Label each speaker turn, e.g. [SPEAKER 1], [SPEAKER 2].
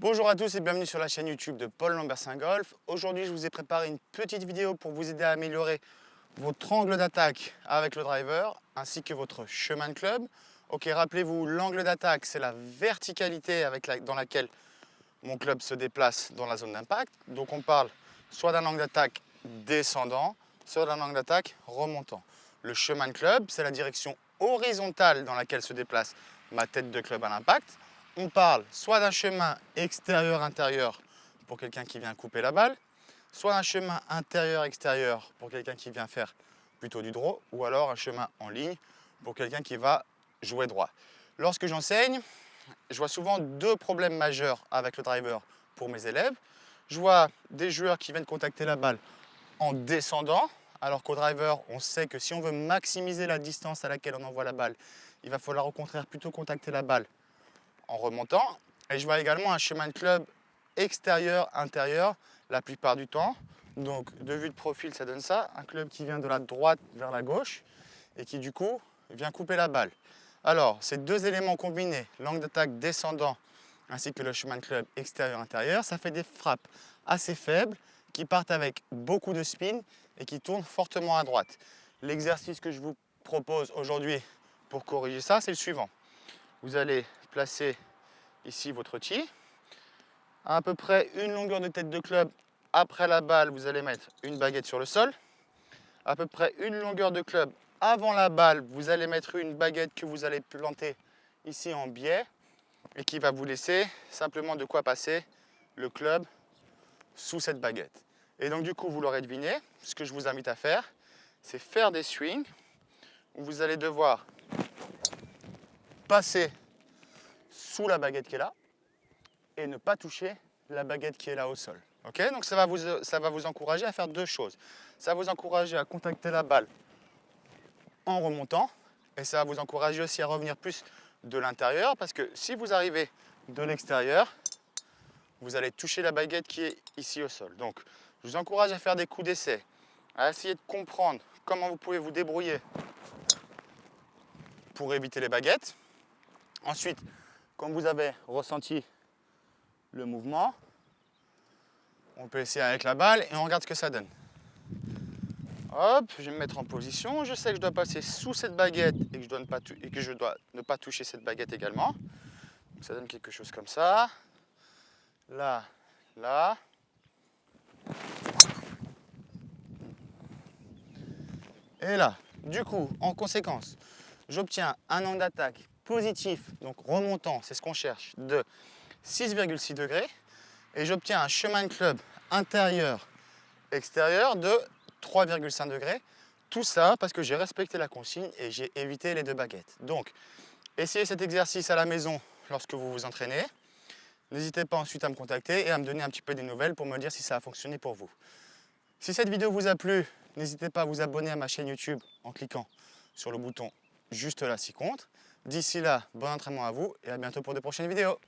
[SPEAKER 1] Bonjour à tous et bienvenue sur la chaîne YouTube de Paul Lambersin Golf. Aujourd'hui, je vous ai préparé une petite vidéo pour vous aider à améliorer votre angle d'attaque avec le driver ainsi que votre chemin de club. Ok, rappelez-vous, l'angle d'attaque, c'est la verticalité dans laquelle mon club se déplace dans la zone d'impact. Donc on parle soit d'un angle d'attaque descendant, soit d'un angle d'attaque remontant. Le chemin de club, c'est la direction horizontale dans laquelle se déplace ma tête de club à l'impact. On parle soit d'un chemin extérieur-intérieur pour quelqu'un qui vient couper la balle, soit un chemin intérieur-extérieur pour quelqu'un qui vient faire plutôt du draw, ou alors un chemin en ligne pour quelqu'un qui va jouer droit. Lorsque j'enseigne, je vois souvent deux problèmes majeurs avec le driver pour mes élèves. Je vois des joueurs qui viennent contacter la balle en descendant, alors qu'au driver, on sait que si on veut maximiser la distance à laquelle on envoie la balle, il va falloir au contraire plutôt contacter la balle en remontant. Et je vois également un chemin de club extérieur-intérieur la plupart du temps. Donc de vue de profil, ça donne ça. Un club qui vient de la droite vers la gauche et qui du coup vient couper la balle. Alors, ces deux éléments combinés, l'angle d'attaque descendant ainsi que le chemin de club extérieur-intérieur, ça fait des frappes assez faibles qui partent avec beaucoup de spin et qui tournent fortement à droite. L'exercice que je vous propose aujourd'hui pour corriger ça, c'est le suivant. Vous allez placer ici votre tee. À peu près une longueur de tête de club après la balle, vous allez mettre une baguette sur le sol. À peu près une longueur de club avant la balle, vous allez mettre une baguette que vous allez planter ici en biais et qui va vous laisser simplement de quoi passer le club sous cette baguette. Et donc du coup, vous l'aurez deviné, ce que je vous invite à faire, c'est faire des swings où vous allez devoir passer sous la baguette qui est là et ne pas toucher la baguette qui est là au sol. Okay, donc ça va vous encourager à faire deux choses. Ça va vous encourager à contacter la balle en remontant et ça va vous encourager aussi à revenir plus de l'intérieur parce que si vous arrivez de l'extérieur, vous allez toucher la baguette qui est ici au sol. Donc je vous encourage à faire des coups d'essai, à essayer de comprendre comment vous pouvez vous débrouiller pour éviter les baguettes. Ensuite, quand vous avez ressenti le mouvement, on peut essayer avec la balle et on regarde ce que ça donne. Hop, je vais me mettre en position. Je sais que je dois passer sous cette baguette et que je dois ne pas toucher cette baguette également. Donc ça donne quelque chose comme ça. Là, là. Et là. Du coup, en conséquence, j'obtiens un angle d'attaque positif, donc remontant, c'est ce qu'on cherche, de 6,6 degrés. Et j'obtiens un chemin de club intérieur-extérieur de 3,5 degrés. Tout ça parce que j'ai respecté la consigne et j'ai évité les deux baguettes. Donc, essayez cet exercice à la maison lorsque vous vous entraînez. N'hésitez pas ensuite à me contacter et à me donner un petit peu des nouvelles pour me dire si ça a fonctionné pour vous. Si cette vidéo vous a plu, n'hésitez pas à vous abonner à ma chaîne YouTube en cliquant sur le bouton juste là ci contre. D'ici là, bon entraînement à vous et à bientôt pour de prochaines vidéos.